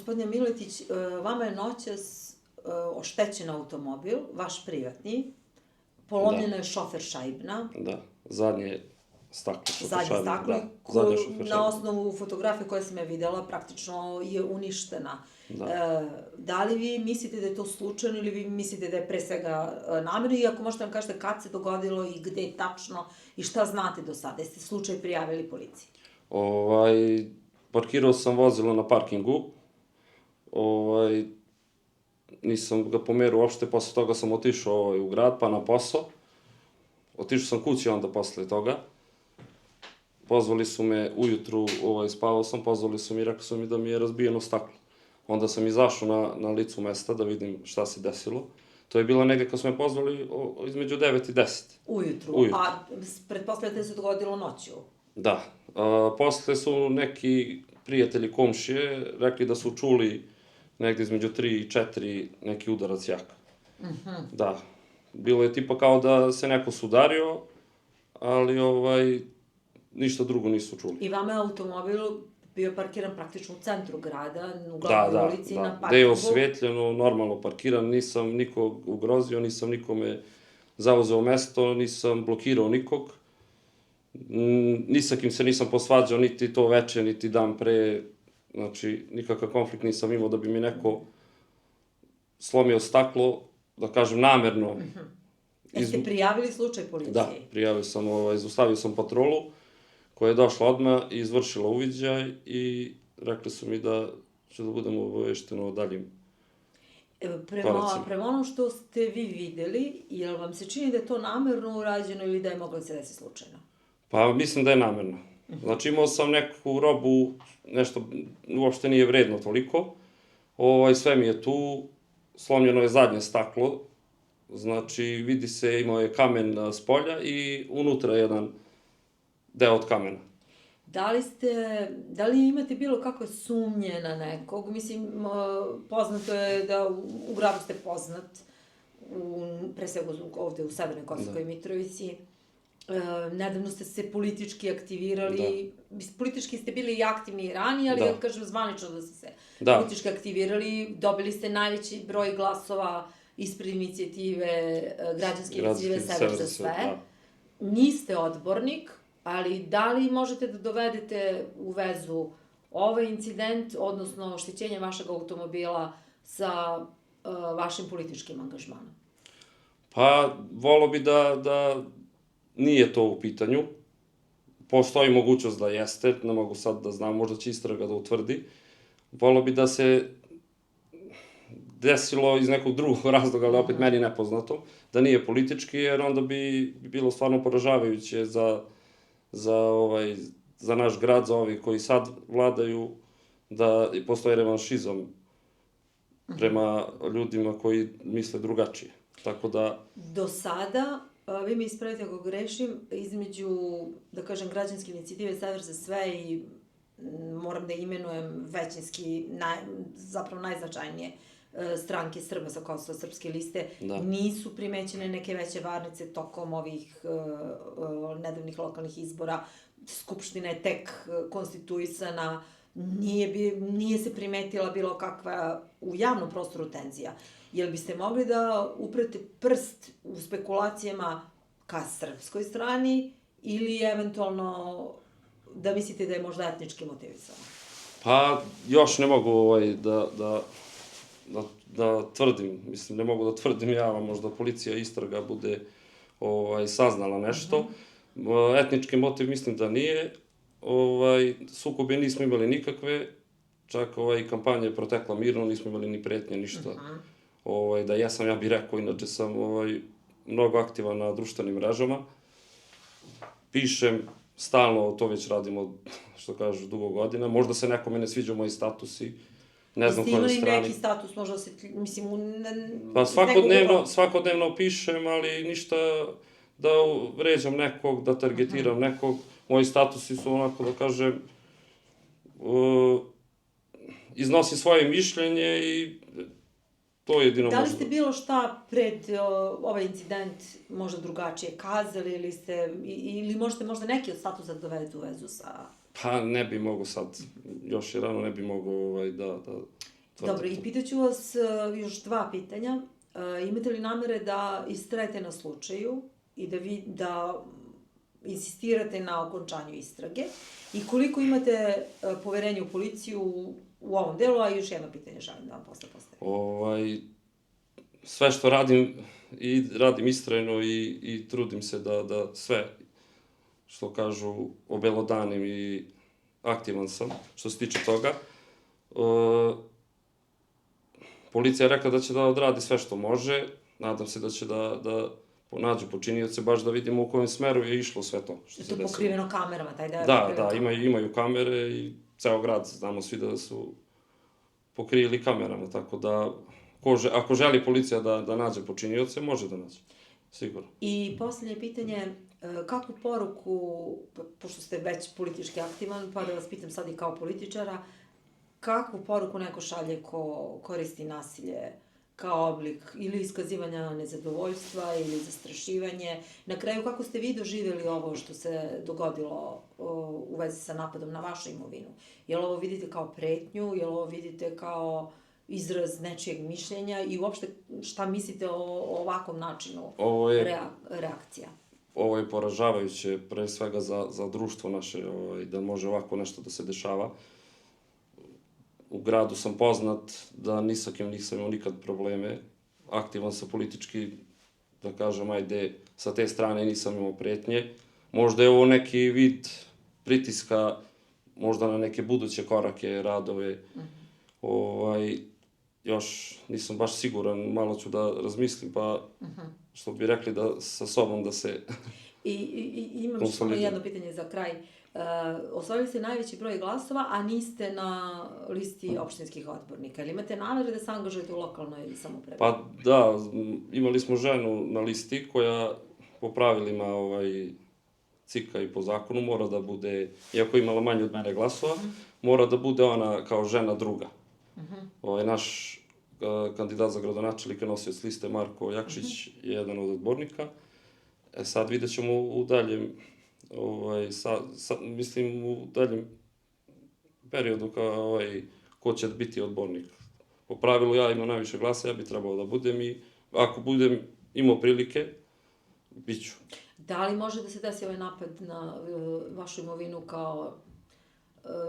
Gospodine Miletić, vama je noćas oštećen automobil, vaš privatni, polomljena je šofer šajbna. Da, zadnje staklo šofer šajbna. Zadnje staklo, na osnovu fotografije koje sam je videla, praktično je uništena. Da li vi mislite da je to slučajno ili vi mislite da je pre svega namerno, i ako možete nam kažete kad se dogodilo i gde tačno i šta znate do sada? Jeste slučaj prijavili policiji? Parkirao sam vozilo na parkingu, nisam ga pomerio uopšte, posle toga sam otišao u grad, pa na posao. Otišao sam kući onda posle toga. Pozvali su me ujutru, spavao sam, pozvali su mi i rekli su mi da mi je razbijeno staklo. Onda sam izašao na licu mesta da vidim šta se desilo. To je bilo negde kad su me pozvali između 9 i 10. Ujutru? A pretpostavljate da se dogodilo noću? Da. Posle su neki prijatelji komšije rekli da su čuli negde između 3 i 4 neki udarac jak. Da. Bilo je tipa kao da se neko sudario, ali ništa drugo nisu čuli. I vama je automobil bio parkiran praktično u centru grada, u glavnoj ulici, na parkingu? Da, gde je osvetljeno, normalno parkiran, nisam nikog ugrozio, nisam nikome zauzeo mesto, nisam blokirao nikog. Ni sa kim se nisam posvađao, niti to veče, niti dan pre, znači nikakav konflikt nisam imao da bi mi neko slomio staklo, da kažem namerno. Jeste prijavili slučaj policiji? Da, prijavio sam, zaustavio sam patrolu koja je došla odmah i izvršila uviđaj i rekli su mi da će da budemo obavešteni o daljim koracima. Prema onom što ste vi videli, jel vam se čini da je to namerno urađeno ili da je moglo da se desi slučajno? Pa mislim da je namerno. Znači imao sam neku robu, nešto uopšte nije vredno toliko, sve mi je tu, slomljeno je zadnje staklo, znači vidi se imao je kamen s polja i unutra jedan deo od kamena. Da li imate bilo kakve sumnje na nekog? Mislim, poznato je da u gradu ste poznat, pre svega ovde u Severnoj Kosovskoj Mitrovici. Nedavno ste se politički aktivirali, politički ste bili i aktivni i ranije, ali ja kažem zvanično da ste se politički aktivirali, dobili ste najveći broj glasova ispred inicijative, građanske inicijative Sever za sve. Niste odbornik, ali da li možete da dovedete u vezu ovaj incident, odnosno oštećenje vašeg automobila sa vašim političkim angažmanom? Pa, volao bi da nije to u pitanju. Postoji mogućnost da jeste, ne mogu sad da znam, možda će istraga da utvrdi. Volao bi da se desilo iz nekog drugog razloga, ali opet meni nepoznato, da nije politički, jer onda bi bilo stvarno poražavajuće za naš grad, za ovi koji sad vladaju, da postoji revanšizam prema ljudima koji misle drugačije. Tako da... Do sada, vi mi ispravite ako grešim, između, da kažem, građanske inicijative Sever za sve i moram da imenujem većinski, zapravo najznačajnije stranke Srba sa Kosova, Srpske liste, nisu primećene neke veće varnice tokom ovih nedavnih lokalnih izbora. Skupština je tek konstituisana, nije se primetila bilo kakva u javnom prostoru tenzija. Jel biste mogli da uprete prst u spekulacijama ka srpskoj strani ili eventualno da mislite da je možda etnički motivisano? Pa, još ne mogu da tvrdim, mislim, ne mogu da tvrdim ja, možda policija istraga bude saznala nešto. Etnički motiv mislim da nije, sukobe nismo imali nikakve, čak kampanja je protekla mirno, nismo imali ni pretnje, ništa. Da jesam, ja bih rekao, inače sam mnogo aktivan na društvenim mrežama. Pišem, stalno to već radimo, što kažu, dugo godina. Možda se nekome ne sviđaju moji statusi, ne znam kojoj strani. Jeste imali neki status, možda se, mislim, pa svakodnevno pišem, ali ništa da vređam nekog, da targetiram nekog. Moji statusi su onako, da kažem, iznosim svoje mišljenje i to je jedino možda. Da li ste bilo šta pred ovaj incident možda drugačije kazali ili možete možda neki od statusa da dovedete u vezu sa... Pa ne bi mogo sad, još je rano, ne bi mogo da... Dobro, i pitaću vas još 2 pitanja. Imate li namere da istrajete na slučaju i da insistirate na okončanju istrage? I koliko imate poverenja u policiju u ovom delu, a još jedno pitanje želim da vam posle postavim. Sve što radim, i radim istrajno i trudim se da sve, što kažu, obelodanim i aktivan sam, što se tiče toga. Policija je rekla da će da odradi sve što može, nadam se da će da nađu počinioce, baš da vidimo u kojem smeru je išlo sve to što se desilo. Je to pokriveno kamerama, taj deo je Da, pokriveno kamerama? imaju kamere i ceo grad, znamo svi da su pokrili kamerama, tako da ako želi policija da nađe počinioce, može da nađe, sigurno. I poslednje pitanje, kakvu poruku, pošto ste već politički aktivan, pa da vas pitam sad i kao političara, kakvu poruku neko šalje ko koristi nasilje kao oblik ili iskazivanja nezadovoljstva ili zastrašivanje? Na kraju, kako ste vi doživjeli ovo što se dogodilo u vezi sa napadom na vašu imovinu? Jel ovo vidite kao pretnju, jel ovo vidite kao izraz nečijeg mišljenja i uopšte šta mislite o ovakvom načinu reakcija? Ovo je poražavajuće, pre svega za društvo naše, da može ovako nešto da se dešava. U gradu sam poznat da ni sa kim nisam imao nikad probleme. Aktivan sam politički, da kažem, ajde, sa te strane nisam imao pretnje. Možda je ovo neki vid pritiska, možda na neke buduće korake, radove. Još nisam baš siguran, malo ću da razmislim, pa što bi rekli da sa sobom da se... I imam samo jedno pitanje za kraj. Osvojili ste najveći broj glasova, a niste na listi opštinskih odbornika. Ili imate namere da se angažujete u lokalnoj samoupravi? Pa da, imali smo ženu na listi koja po pravilima CIK-a i po zakonu mora da bude, iako je imala manje od mene glasova, mora da bude ona kao žena druga. Naš kandidat za gradonačelnika nosioc liste Marko Jakšić je jedan od odbornika. Sad vidjet ćemo u daljem, mislim u daljem periodu ko će biti odbornik. Po pravilu ja imam najviše glasa, ja bi trebao da budem i ako budem imao prilike, bit ću. Da li može da se desi ovaj napad na vašu imovinu kao,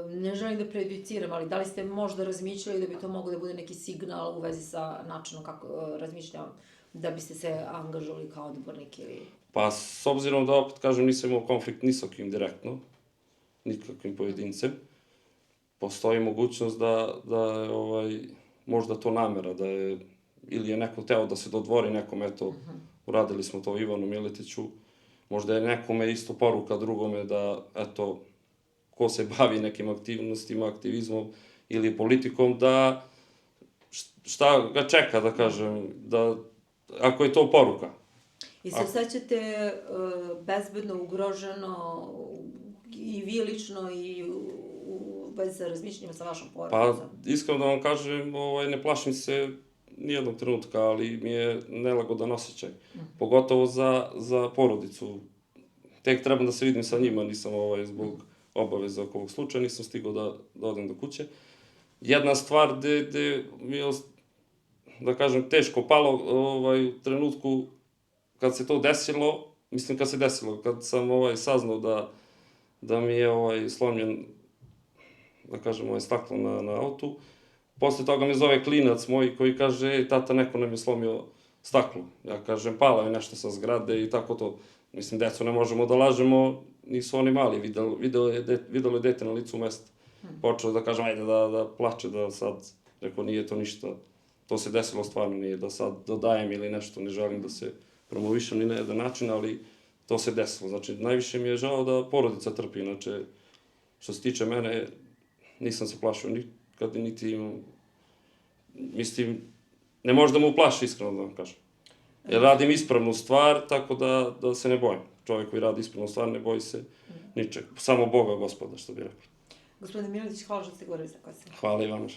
ne želim da prejudiciram, ali da li ste možda razmišljali da bi to moglo da bude neki signal u vezi sa načinom kako razmišljam, da biste se angažovali kao odbornik ili... Pa, s obzirom da, opet kažem, nisam imao konflikt ni sa kim direktno, nikakvim pojedincem, postoji mogućnost da je možda to namera, da je, ili je neko teo da se dodvori nekom, eto, uradili smo to Ivanu Miletiću, možda je nekome isto poruka drugome da, eto, ko se bavi nekim aktivnostima, aktivizmom ili politikom, da šta ga čeka, da kažem, da, ako je to poruka. I se osjećate bezbedno, ugroženo i vi lično i u vezi sa razmišljanjima sa vašom porodicom? Pa, iskreno da vam kažem, ne plašim se nijednog trenutka, ali mi je nelagodan osjećaj. Pogotovo za porodicu. Tek trebam da se vidim sa njima, nisam zbog obaveza oko ovog slučaja, nisam stigao da odem do kuće. Jedna stvar gde mi je, da kažem, teško palo u trenutku kad se to desilo, mislim kad se desilo, kad sam saznao da mi je slomljen, da kažem, staklo na autu, posle toga me zove klinac moj koji kaže, tata, neko nam je slomio staklo. Ja kažem, pala je nešto sa zgrade i tako to. Mislim, decu ne možemo da lažemo, nisu oni mali, videlo je dete na licu mesta. Počeo da kažem, ajde da plače, da sad, rekao, nije to ništa, to se desilo stvarno, nije da sad dodajem ili nešto, ne želim da se promovišem ni na jedan način, ali to se desilo. Znači, najviše mi je žao da porodica trpi, inače, što se tiče mene, nisam se plašio nikad, niti imam, mislim, ne može da me uplaši, iskreno da vam kažem. Jer radim ispravnu stvar, tako da se ne bojim. Čovjek koji radi ispravnu stvar ne boji se ničeg. Samo Boga, Gospoda, što bi rekli. Gospodine Miletić, hvala što ste govorili za Kosovo. Hvala i vama.